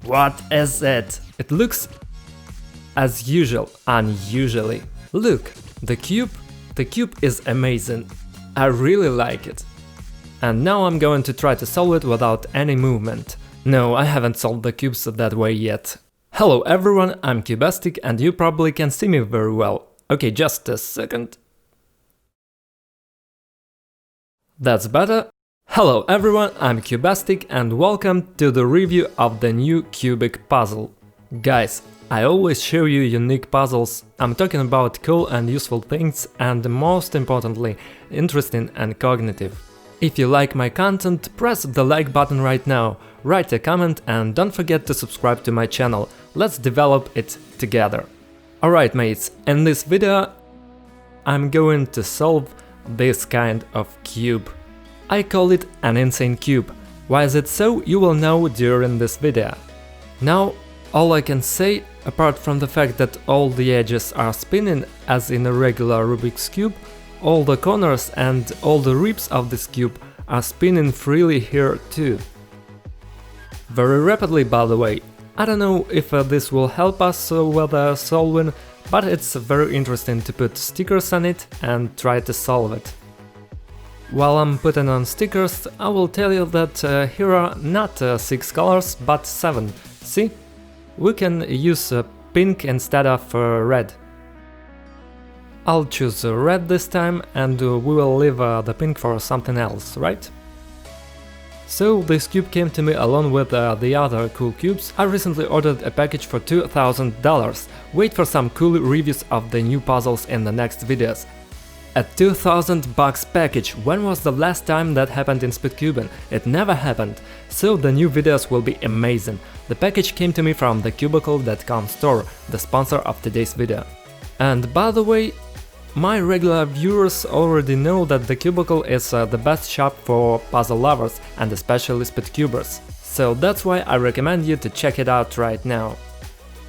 What is it? It looks as usual, unusually. Look, the cube is amazing. I really like it. And now I'm going to try to solve it without any movement. No, I haven't solved the cubes that way yet. Hello everyone, I'm Cubastic and you probably can see me very well. Okay, just a second. That's better. Hello everyone, I'm Cubastic and welcome to the review of the new Cubic puzzle. Guys, I always show you unique puzzles. I'm talking about cool and useful things and most importantly, interesting and cognitive. If you like my content, press the like button right now, write a comment and don't forget to subscribe to my channel. Let's develop it together. Alright mates, in this video I'm going to solve this kind of cube. I call it an insane cube. Why is it so, you will know during this video. Now, all I can say, apart from the fact that all the edges are spinning as in a regular Rubik's Cube, all the corners and all the ribs of this cube are spinning freely here too. Very rapidly, by the way. I don't know if this will help us with solving, but it's very interesting to put stickers on it and try to solve it. While I'm putting on stickers, I will tell you that here are not 6 colors, but 7. See? We can use pink instead of red. I'll choose red this time and we will leave the pink for something else, right? So this cube came to me along with the other cool cubes. I recently ordered a package for $2,000. Wait for some cool reviews of the new puzzles in the next videos. A $2,000 package, when was the last time that happened in Speedcubing? It never happened, so the new videos will be amazing. The package came to me from the Cubicle.com store, the sponsor of today's video. And by the way, my regular viewers already know that the Cubicle is the best shop for puzzle lovers and especially speedcubers, so that's why I recommend you to check it out right now.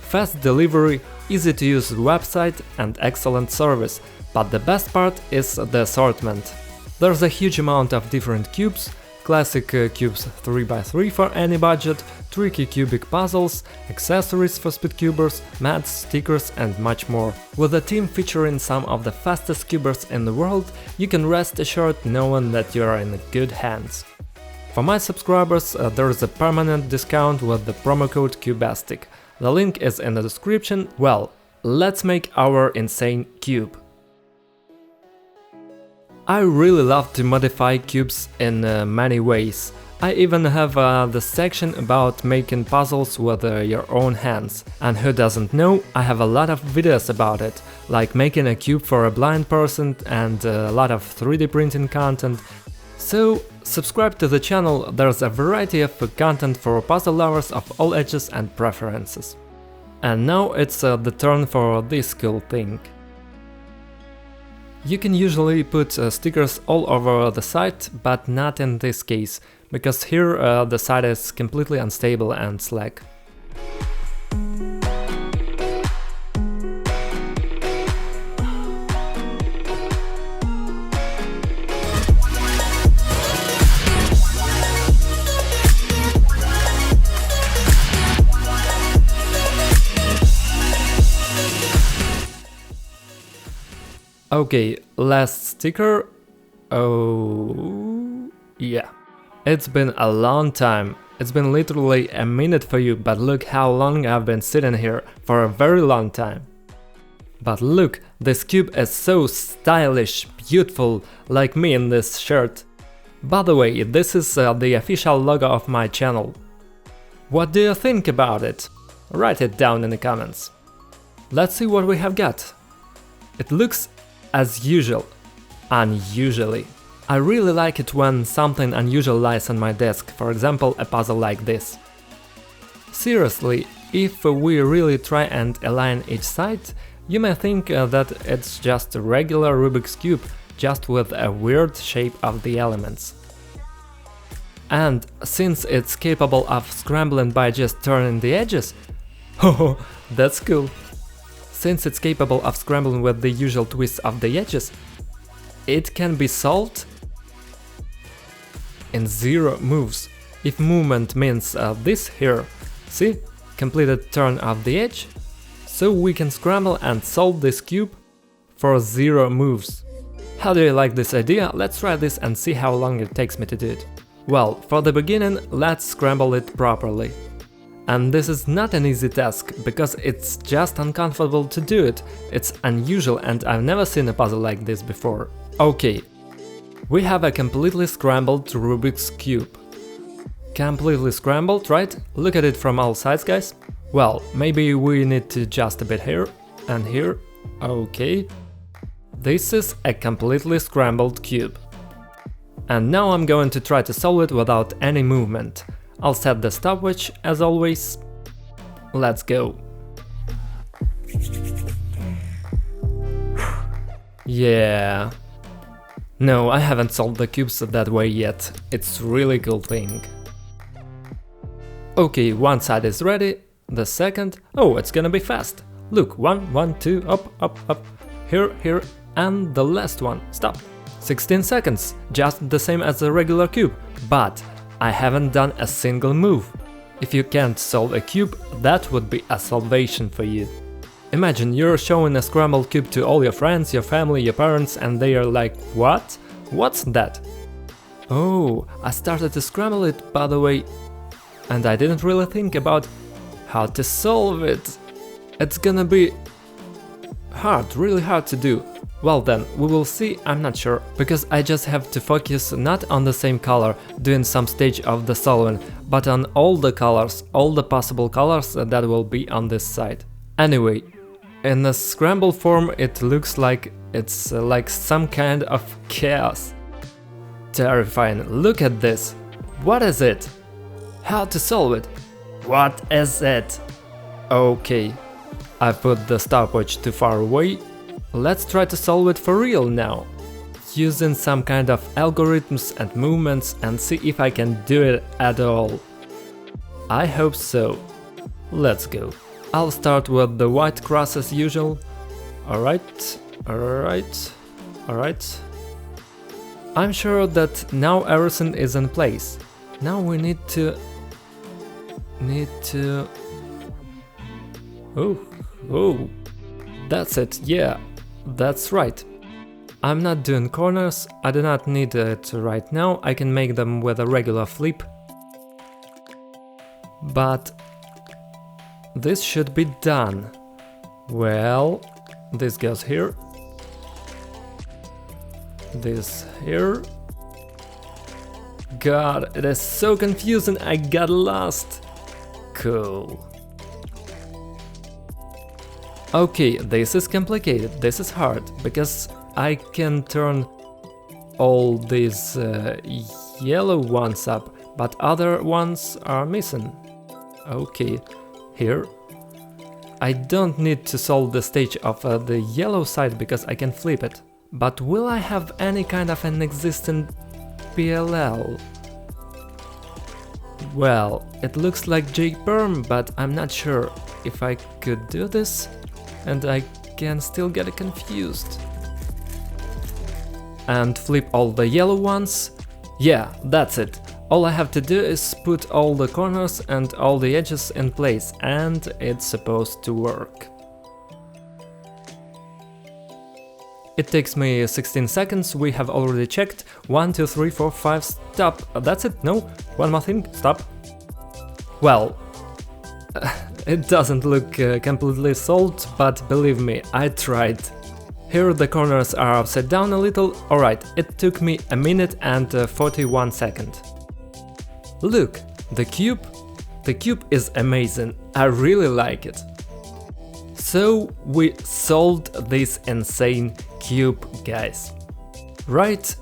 Fast delivery, easy to use website and excellent service, but the best part is the assortment. There's a huge amount of different cubes, classic cubes 3x3 for any budget, tricky cubic puzzles, accessories for speedcubers, mats, stickers and much more. With a team featuring some of the fastest cubers in the world, you can rest assured knowing that you are in good hands. For my subscribers there is a permanent discount with the promo code Cubastic. The link is in the description. Well, let's make our insane cube. I really love to modify cubes in many ways. I even have the section about making puzzles with your own hands. And who doesn't know, I have a lot of videos about it, like making a cube for a blind person and a lot of 3D printing content. So subscribe to the channel, there's a variety of content for puzzle lovers of all ages and preferences. And now it's the turn for this cool thing. You can usually put stickers all over the side, but not in this case, because here the side is completely unstable and slack. Okay, last sticker. Oh, yeah. It's been a long time. It's been literally a minute for you, but look how long I've been sitting here, for a very long time. But look, this cube is so stylish, beautiful, like me in this shirt. By the way, this is the official logo of my channel. What do you think about it? Write it down in the comments. Let's see what we have got. It looks as usual, unusually. I really like it when something unusual lies on my desk, for example a puzzle like this. Seriously, if we really try and align each side, you may think that it's just a regular Rubik's Cube, just with a weird shape of the elements. And since it's capable of scrambling by just turning the edges, oh, that's cool. Since it's capable of scrambling with the usual twists of the edges, it can be solved in 0 moves. If movement means this here, See? Completed turn of the edge. So we can scramble and solve this cube for 0 moves. How do you like this idea? Let's try this and see how long it takes me to do it. Well, for the beginning, let's scramble it properly. And this is not an easy task, because it's just uncomfortable to do it. It's unusual and I've never seen a puzzle like this before. Okay, we have a completely scrambled Rubik's Cube. Completely scrambled, right? Look at it from all sides, guys. Well, maybe we need to adjust a bit here and here. Okay. This is a completely scrambled cube. And now I'm going to try to solve it without any movement. I'll set the stopwatch as always. Let's go. Yeah. No, I haven't solved the cubes that way yet. It's really cool thing. Okay, one side is ready. The second. Oh, it's gonna be fast. Look, 1, 1, 2, up, up, up. Here, here, and the last one. Stop. 16 seconds, just the same as a regular cube, but I haven't done a single move. If you can't solve a cube, that would be a salvation for you. Imagine you're showing a scrambled cube to all your friends, your family, your parents, and they are like, what? What's that? Oh, I started to scramble it, by the way, and I didn't really think about how to solve it. It's gonna be hard, really hard to do. Well then, we will see, I'm not sure, because I just have to focus not on the same color during some stage of the solving, but on all the colors, all the possible colors that will be on this side. Anyway, in a scramble form it looks like it's like some kind of chaos. Terrifying, look at this. What is it? How to solve it? What is it? Okay, I put the stopwatch too far away. Let's try to solve it for real now, using some kind of algorithms and movements, and see if I can do it at all. I hope so. Let's go. I'll start with the white cross as usual. Alright, alright, alright. I'm sure that now everything is in place. Now we need to... Oh, that's it, yeah. That's right. I'm not doing corners, I do not need it right now, I can make them with a regular flip. But this should be done. Well, this goes here. This here. God, it is so confusing, I got lost. Cool. Okay, this is complicated, this is hard, because I can turn all these yellow ones up, but other ones are missing. Okay, here. I don't need to solve the stage of the yellow side because I can flip it. But will I have any kind of an existing PLL? Well, it looks like Jake Berm, but I'm not sure if I could do this. And I can still get confused. And flip all the yellow ones. Yeah, that's it. All I have to do is put all the corners and all the edges in place, and it's supposed to work. It takes me 16 seconds, we have already checked. 1, 2, 3, 4, 5, stop. That's it, no? One more thing, stop. Well, it doesn't look completely solved, but believe me, I tried. Here the corners are upside down a little. Alright, it took me 1 minute and 41 seconds. Look, the cube is amazing, I really like it. So we solved this insane cube, guys. Write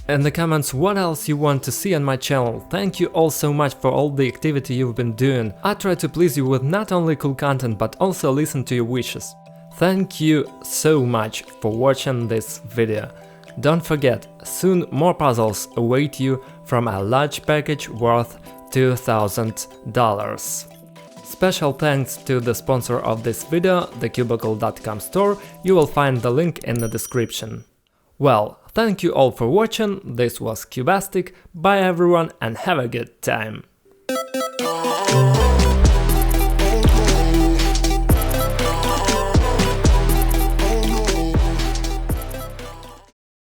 in the comments what else you want to see on my channel. Thank you all so much for all the activity you've been doing. I try to please you with not only cool content but also listen to your wishes. Thank you so much for watching this video. Don't forget, soon more puzzles await you from a large package worth $2,000. Special thanks to the sponsor of this video, thecubicle.com store. You will find the link in the description. Well, thank you all for watching, this was Cubastic, bye everyone and have a good time!